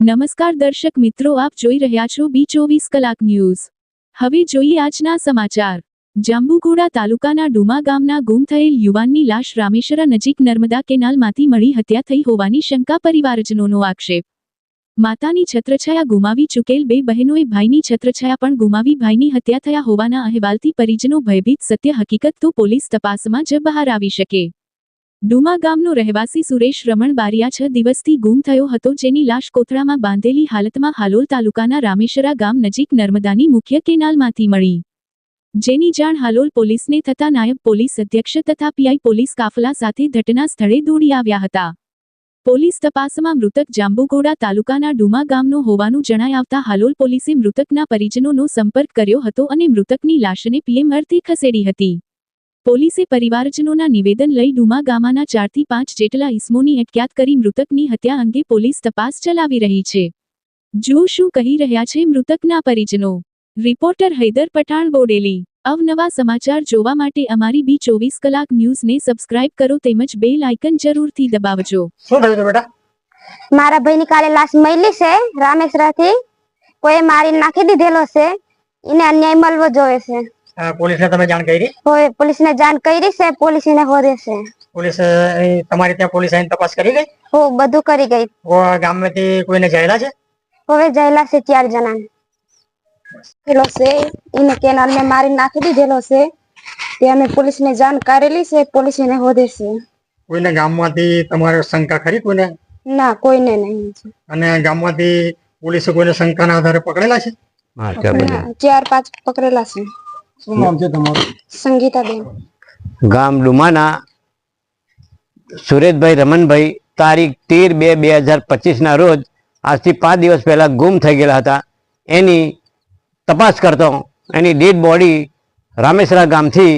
નમસ્કાર દર્શક મિત્રો, આપ જોઈ રહ્યા છો B24 કલાક ન્યૂઝ। હવે જોઈએ આજના સમાચાર। જાંબુઘોડા તાલુકાના ડુમા ગામના ગુમ થયેલ યુવાનની લાશ રામેશ્વરા નજીક નર્મદા કેનાલમાંથી મળી હત્યા થઈ હોવાની શંકા, પરિવારજનોનો આક્ષેપ। માતાની છત્રછાયા ગુમાવી ચૂકેલ બે બહેનોએ ભાઈની છત્રછાયા પણ ગુમાવી ભાઈની હત્યા થયા હોવાના અહેવાલથી પરિજનો ભયભીત। સત્ય હકીકત તો પોલીસ તપાસમાં જ બહાર આવી શકે। ડુમા ગામનો રહેવાસી સુરેશ રમણ બારિયા 6 દિવસથી ગુમ થયો હતો, જેની લાશ કોથળામાં બાંધેલી હાલતમાં હાલોલ તાલુકાના રામેશ્વરા ગામ નજીક નર્મદાની મુખ્ય કેનાલમાંથી મળી, જેની જાણ હાલોલ પોલીસને થતા નાયબ પોલીસ અધ્યક્ષ તથા પીઆઈ પોલીસ કાફલા સાથે ઘટના સ્થળે દોડી આવ્યા હતા। પોલીસ તપાસમાં મૃતક જાંબુઘોડા તાલુકાના ડુમા ગામનો હોવાનું જણાઈ આવતા હાલોલ પોલીસે મૃતકના પરિજનોનો સંપર્ક કર્યો હતો અને મૃતકની લાશને પીએમ અર્થે ખસેડી હતી। પોલીસે પરિવારજનોના નિવેદન લઈ ડુમા ગામના 4 થી 5 જેટલા ઇસમોની અટકાયત કરી મૃતકની હત્યા અંગે પોલીસ તપાસ ચલાવી રહી છે। જો શું કહી રહ્યા છે મૃતકના પરિજનો। રિપોર્ટર હૈદર પઠાણ, બોડેલી। અવનવા સમાચાર જોવા માટે અમારી B24 કલાક ન્યૂઝને સબસ્ક્રાઇબ કરો તેમજ બેલ આઇકન જરૂરથી દબાવજો। શું થયું છે બેટા? મારા ભાઈની કાલે લાશ મળી છે રામેશ્વરાથી। કોઈ મારી નાખી દીધેલો છે, એને અન્યાય મળવો જોઈએ છે। પોલીસને તમે જાણ કરી? હોય, પોલીસને જાણ કરી છે, પોલીસ એને હોદે છે। પોલીસ તમારી ત્યાં પોલીસ આઈને તપાસ કરી ગઈ? હો, બધું કરી ગઈ। ગામમાંથી કોઈને જાયેલા છે? હવે જાયેલા છે 4 જણા પેલો છે, એને કેનાલને મારી નાખી દીધેલો છે, તે અમે પોલીસને જાણ કરેલી છે, પોલીસ એને હોદે છે। કોઈને ગામમાંથી તમારે શંકા ખરી કોઈને? ના, કોઈને નહીં। અને ગામમાંથી પોલીસે કોઈને શંકાના આધારે પકડેલા છે? 4-5 પકડેલા છે। શું નામ છે તમારું? સંગીતાબેન। ગામ ડુમાના સુરેશભાઈ રમણભાઈ તારીખ 13/2/2025 ના રોજ આજથી 5 દિવસ પહેલા ગુમ થઈ ગયેલા હતા। એની તપાસ કરતો એની ડેડ બોડી રામેશ્વરા ગામથી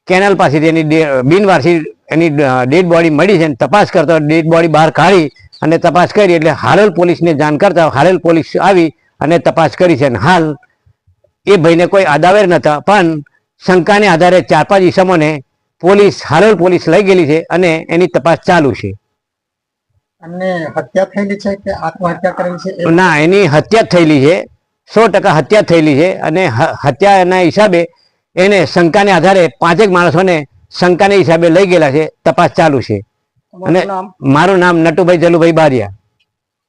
કેનાલ પાસેથી એની બિનવારસી એની ડેડ બોડી મળી છે। તપાસ કરતો ડેડ બોડી બહાર કાઢી અને તપાસ કરી એટલે હાલોલ પોલીસને જાણ કરતા હાલોલ પોલીસ આવી અને તપાસ કરી છે। હાલ એ ભાઈને કોઈ આદાવેર નતા, પણ શંકાને આધારે 4-5 ઈસમોને પોલીસ હાલોલ પોલીસ લઈ ગયેલી છે અને એની તપાસ ચાલુ છે। એમને હત્યા થયેલી છે કે આત્મહત્યા કરેલી છે? ના, એની હત્યા થયેલી છે, 100% હત્યા થયેલી છે। અને હત્યાના હિસાબે એને શંકાને આધારે 5 માણસોને શંકાને હિસાબે લઈ ગયેલા છે। તપાસ ચાલુ છે। અને મારું નામ નટુભાઈ જલુભાઈ બારિયા।